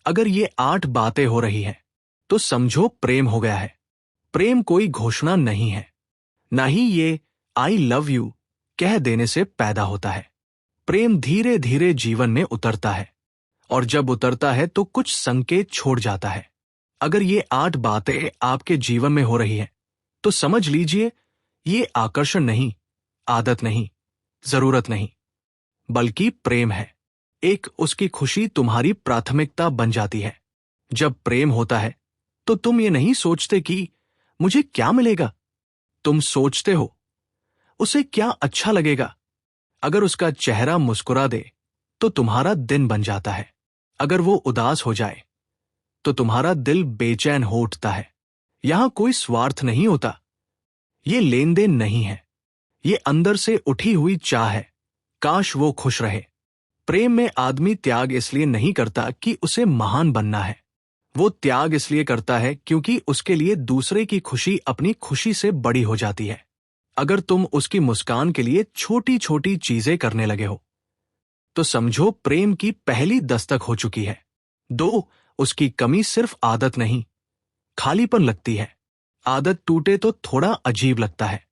अगर ये 8 बातें हो रही हैं, तो समझो प्रेम हो गया है। प्रेम कोई घोषणा नहीं है, ना ही ये आई लव यू कह देने से पैदा होता है। प्रेम धीरे धीरे जीवन में उतरता है, और जब उतरता है तो कुछ संकेत छोड़ जाता है। अगर ये 8 बातें आपके जीवन में हो रही हैं, तो समझ लीजिए ये आकर्षण नहीं, आदत नहीं, जरूरत नहीं, बल्कि प्रेम है। एक उसकी खुशी तुम्हारी प्राथमिकता बन जाती है। जब प्रेम होता है तो तुम ये नहीं सोचते कि मुझे क्या मिलेगा, तुम सोचते हो उसे क्या अच्छा लगेगा। अगर उसका चेहरा मुस्कुरा दे तो तुम्हारा दिन बन जाता है। अगर वो उदास हो जाए तो तुम्हारा दिल बेचैन हो उठता है। यहां कोई स्वार्थ नहीं होता, ये लेन देन नहीं है, ये अंदर से उठी हुई चाह है, काश वो खुश रहे। प्रेम में आदमी त्याग इसलिए नहीं करता कि उसे महान बनना है, वो त्याग इसलिए करता है क्योंकि उसके लिए दूसरे की खुशी अपनी खुशी से बड़ी हो जाती है। अगर तुम उसकी मुस्कान के लिए छोटी छोटी चीजें करने लगे हो, तो समझो प्रेम की पहली दस्तक हो चुकी है। 2, उसकी कमी सिर्फ आदत नहीं, खालीपन लगती है। आदत टूटे तो थोड़ा अजीब लगता है,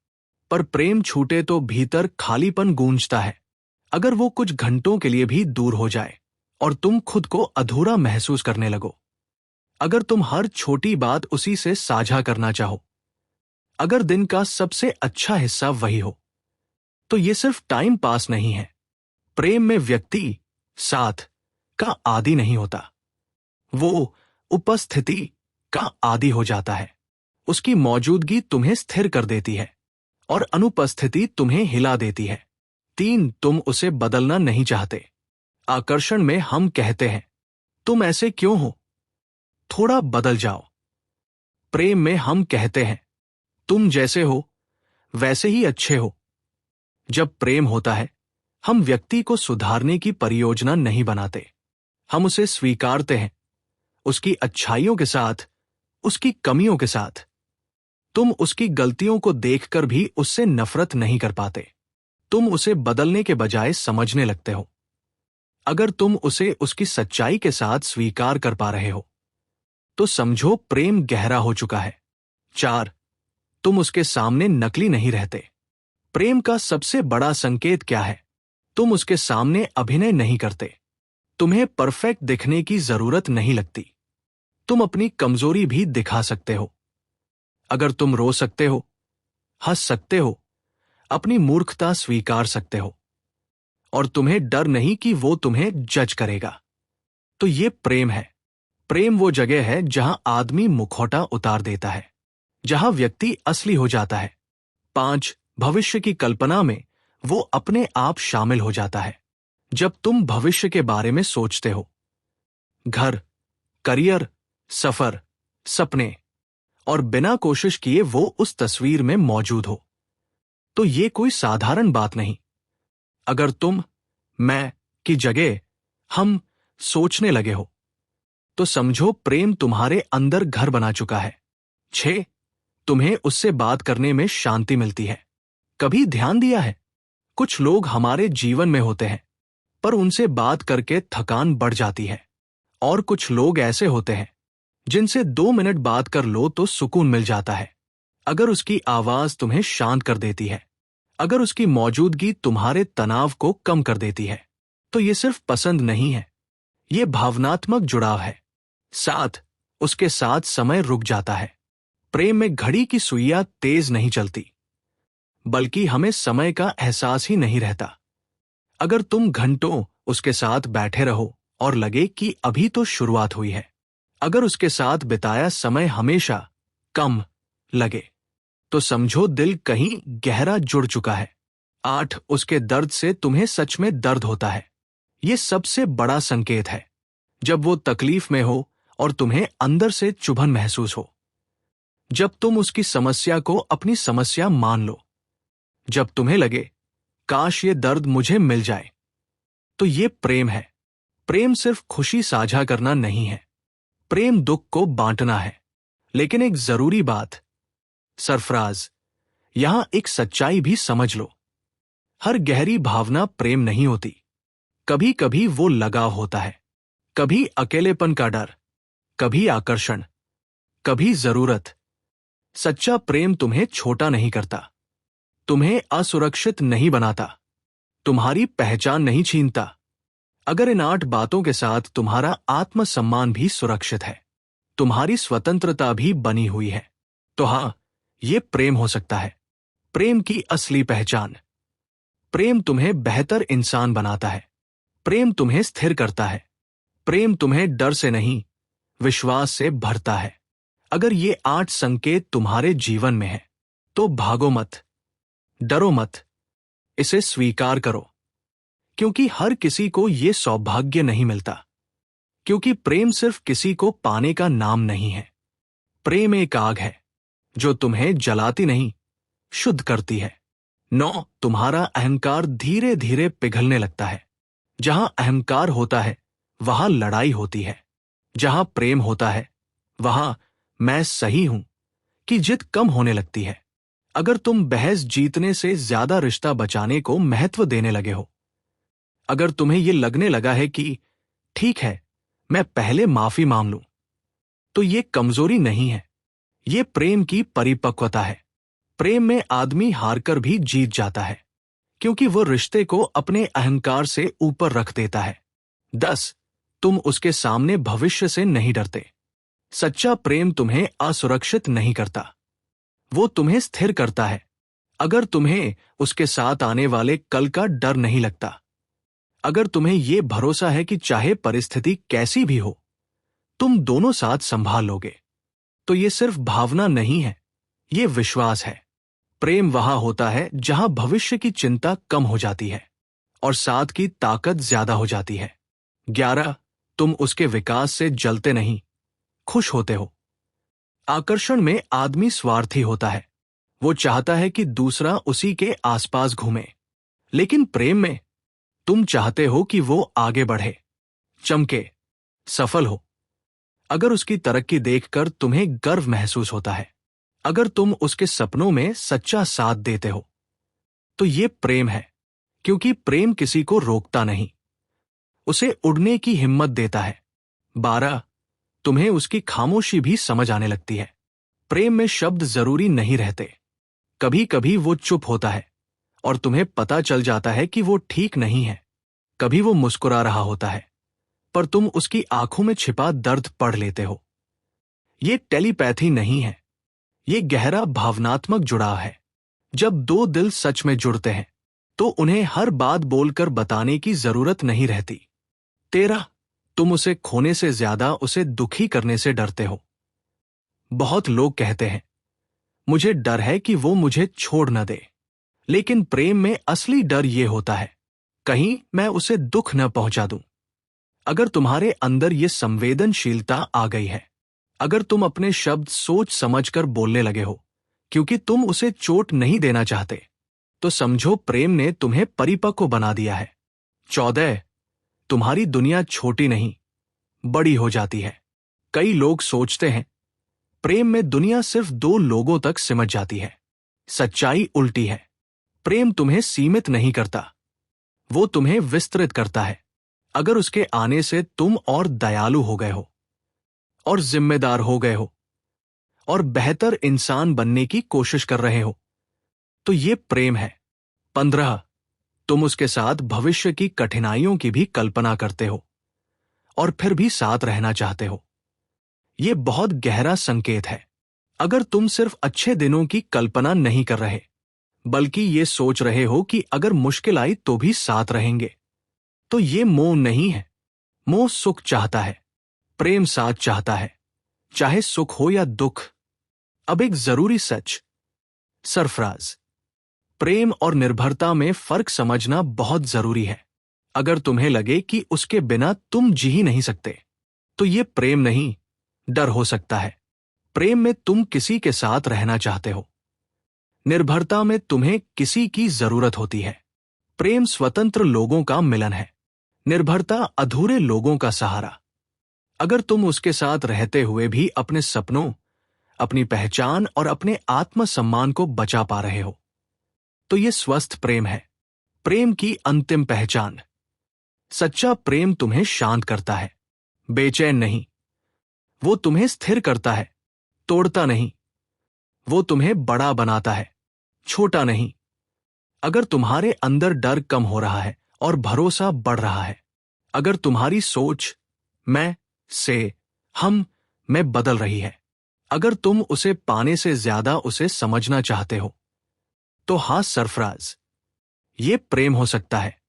पर प्रेम छूटे तो भीतर खालीपन गूंजता है। अगर वो कुछ घंटों के लिए भी दूर हो जाए और तुम खुद को अधूरा महसूस करने लगो, अगर तुम हर छोटी बात उसी से साझा करना चाहो, अगर दिन का सबसे अच्छा हिस्सा वही हो, तो ये सिर्फ टाइम पास नहीं है। प्रेम में व्यक्ति साथ का आदी नहीं होता, वो उपस्थिति का आदी हो जाता है। उसकी मौजूदगी तुम्हें स्थिर कर देती है और अनुपस्थिति तुम्हें हिला देती है। 3, तुम उसे बदलना नहीं चाहते। आकर्षण में हम कहते हैं तुम ऐसे क्यों हो, थोड़ा बदल जाओ। प्रेम में हम कहते हैं तुम जैसे हो वैसे ही अच्छे हो। जब प्रेम होता है, हम व्यक्ति को सुधारने की परियोजना नहीं बनाते, हम उसे स्वीकारते हैं, उसकी अच्छाइयों के साथ, उसकी कमियों के साथ। तुम उसकी गलतियों को देखकर भी उससे नफरत नहीं कर पाते, तुम उसे बदलने के बजाय समझने लगते हो। अगर तुम उसे उसकी सच्चाई के साथ स्वीकार कर पा रहे हो, तो समझो प्रेम गहरा हो चुका है। 4, तुम उसके सामने नकली नहीं रहते। प्रेम का सबसे बड़ा संकेत क्या है? तुम उसके सामने अभिनय नहीं करते। तुम्हें परफेक्ट दिखने की जरूरत नहीं लगती। तुम अपनी कमजोरी भी दिखा सकते हो। अगर तुम रो सकते हो, हंस सकते हो, अपनी मूर्खता स्वीकार सकते हो, और तुम्हें डर नहीं कि वो तुम्हें जज करेगा, तो ये प्रेम है। प्रेम वो जगह है जहां आदमी मुखौटा उतार देता है, जहां व्यक्ति असली हो जाता है। 5, भविष्य की कल्पना में वो अपने आप शामिल हो जाता है। जब तुम भविष्य के बारे में सोचते हो, घर, करियर, सफर, सपने, और बिना कोशिश किए वो उस तस्वीर में मौजूद हो, तो ये कोई साधारण बात नहीं। अगर तुम मैं की जगह हम सोचने लगे हो, तो समझो प्रेम तुम्हारे अंदर घर बना चुका है। 6, तुम्हें उससे बात करने में शांति मिलती है। कभी ध्यान दिया है, कुछ लोग हमारे जीवन में होते हैं, पर उनसे बात करके थकान बढ़ जाती है, और कुछ लोग ऐसे होते हैं जिनसे 2 मिनट बात कर लो तो सुकून मिल जाता है। अगर उसकी आवाज तुम्हें शांत कर देती है, अगर उसकी मौजूदगी तुम्हारे तनाव को कम कर देती है, तो ये सिर्फ पसंद नहीं है, ये भावनात्मक जुड़ाव है। 7, उसके साथ समय रुक जाता है। प्रेम में घड़ी की सुइयां तेज नहीं चलती, बल्कि हमें समय का एहसास ही नहीं रहता। अगर तुम घंटों उसके साथ बैठे रहो और लगे कि अभी तो शुरुआत हुई है, अगर उसके साथ बिताया समय हमेशा कम लगे, तो समझो दिल कहीं गहरा जुड़ चुका है। 8, उसके दर्द से तुम्हें सच में दर्द होता है। यह सबसे बड़ा संकेत है। जब वो तकलीफ में हो और तुम्हें अंदर से चुभन महसूस हो, जब तुम उसकी समस्या को अपनी समस्या मान लो, जब तुम्हें लगे काश ये दर्द मुझे मिल जाए, तो ये प्रेम है। प्रेम सिर्फ खुशी साझा करना नहीं है, प्रेम दुख को बांटना है। लेकिन एक जरूरी बात, सरफराज, यहां एक सच्चाई भी समझ लो, हर गहरी भावना प्रेम नहीं होती। कभी कभी वो लगाव होता है, कभी अकेलेपन का डर, कभी आकर्षण, कभी जरूरत। सच्चा प्रेम तुम्हें छोटा नहीं करता, तुम्हें असुरक्षित नहीं बनाता, तुम्हारी पहचान नहीं छीनता। अगर इन 8 बातों के साथ तुम्हारा आत्मसम्मान भी सुरक्षित है, तुम्हारी स्वतंत्रता भी बनी हुई है, तो हाँ, ये प्रेम हो सकता है। प्रेम की असली पहचान। प्रेम तुम्हें बेहतर इंसान बनाता है। प्रेम तुम्हें स्थिर करता है। प्रेम तुम्हें डर से नहीं, विश्वास से भरता है। अगर ये 8 संकेत तुम्हारे जीवन में हैं, तो भागो मत, डरो मत, इसे स्वीकार करो। क्योंकि हर किसी को ये सौभाग्य नहीं मिलता। क्योंकि प्रेम सिर्फ किसी को पाने का नाम नहीं है। प्रेम एक आग है जो तुम्हें जलाती नहीं, शुद्ध करती है। 9, तुम्हारा अहंकार धीरे धीरे पिघलने लगता है। जहां अहंकार होता है, वहां लड़ाई होती है। जहां प्रेम होता है, वहां मैं सही हूं कि जिद कम होने लगती है। अगर तुम बहस जीतने से ज्यादा रिश्ता बचाने को महत्व देने लगे हो, अगर तुम्हें यह लगने लगा है कि ठीक है, मैं पहले माफी मांग लूं, तो ये कमजोरी नहीं है, ये प्रेम की परिपक्वता है। प्रेम में आदमी हारकर भी जीत जाता है, क्योंकि वो रिश्ते को अपने अहंकार से ऊपर रख देता है। 10, तुम उसके सामने भविष्य से नहीं डरते। सच्चा प्रेम तुम्हें असुरक्षित नहीं करता, वो तुम्हें स्थिर करता है। अगर तुम्हें उसके साथ आने वाले कल का डर नहीं लगता, अगर तुम्हें यह भरोसा है कि चाहे परिस्थिति कैसी भी हो, तुम दोनों साथ संभाल लोगे, तो ये सिर्फ भावना नहीं है, ये विश्वास है। प्रेम वहां होता है जहां भविष्य की चिंता कम हो जाती है और साथ की ताकत ज्यादा हो जाती है। 11, तुम उसके विकास से जलते नहीं, खुश होते हो। आकर्षण में आदमी स्वार्थी होता है, वो चाहता है कि दूसरा उसी के आसपास घूमे। लेकिन प्रेम में तुम चाहते हो कि वो आगे बढ़े, चमके, सफल हो। अगर उसकी तरक्की देखकर तुम्हें गर्व महसूस होता है, अगर तुम उसके सपनों में सच्चा साथ देते हो, तो ये प्रेम है। क्योंकि प्रेम किसी को रोकता नहीं, उसे उड़ने की हिम्मत देता है। 12, तुम्हें उसकी खामोशी भी समझ आने लगती है। प्रेम में शब्द जरूरी नहीं रहते। कभी कभी वो चुप होता है और तुम्हें पता चल जाता है कि वो ठीक नहीं है। कभी वो मुस्कुरा रहा होता है, पर तुम उसकी आंखों में छिपा दर्द पढ़ लेते हो। ये टेलीपैथी नहीं है, ये गहरा भावनात्मक जुड़ाव है। जब 2 दिल सच में जुड़ते हैं, तो उन्हें हर बात बोलकर बताने की जरूरत नहीं रहती। 13, तुम उसे खोने से ज्यादा उसे दुखी करने से डरते हो। बहुत लोग कहते हैं, मुझे डर है कि वो मुझे छोड़ न दे। लेकिन प्रेम में असली डर ये होता है, कहीं मैं उसे दुख न पहुंचा दूं। अगर तुम्हारे अंदर ये संवेदनशीलता आ गई है, अगर तुम अपने शब्द सोच समझकर बोलने लगे हो, क्योंकि तुम उसे चोट नहीं देना चाहते, तो समझो प्रेम ने तुम्हें परिपक्व बना दिया है। 14, तुम्हारी दुनिया छोटी नहीं, बड़ी हो जाती है। कई लोग सोचते हैं, प्रेम में दुनिया सिर्फ 2 लोगों तक सिमट जाती है। सच्चाई उल्टी है। प्रेम तुम्हें सीमित नहीं करता, वो तुम्हें विस्तृत करता है। अगर उसके आने से तुम और दयालु हो गए हो, और जिम्मेदार हो गए हो, और बेहतर इंसान बनने की कोशिश कर रहे हो, तो ये प्रेम है। 15, तुम उसके साथ भविष्य की कठिनाइयों की भी कल्पना करते हो और फिर भी साथ रहना चाहते हो। ये बहुत गहरा संकेत है। अगर तुम सिर्फ अच्छे दिनों की कल्पना नहीं कर रहे, बल्कि ये सोच रहे हो कि अगर मुश्किल आई तो भी साथ रहेंगे, तो ये मोह नहीं है। मोह सुख चाहता है, प्रेम साथ चाहता है, चाहे सुख हो या दुख। अब एक जरूरी सच, सरफराज, प्रेम और निर्भरता में फर्क समझना बहुत जरूरी है। अगर तुम्हें लगे कि उसके बिना तुम जी ही नहीं सकते, तो ये प्रेम नहीं, डर हो सकता है। प्रेम में तुम किसी के साथ रहना चाहते हो, निर्भरता में तुम्हें किसी की जरूरत होती है। प्रेम स्वतंत्र लोगों का मिलन है, निर्भरता अधूरे लोगों का सहारा। अगर तुम उसके साथ रहते हुए भी अपने सपनों, अपनी पहचान और अपने आत्मसम्मान को बचा पा रहे हो, तो ये स्वस्थ प्रेम है। प्रेम की अंतिम पहचान। सच्चा प्रेम तुम्हें शांत करता है, बेचैन नहीं। वो तुम्हें स्थिर करता है, तोड़ता नहीं। वो तुम्हें बड़ा बनाता है, छोटा नहीं। अगर तुम्हारे अंदर डर कम हो रहा है और भरोसा बढ़ रहा है, अगर तुम्हारी सोच मैं से हम में बदल रही है, अगर तुम उसे पाने से ज्यादा उसे समझना चाहते हो, तो हाँ सरफराज, ये प्रेम हो सकता है।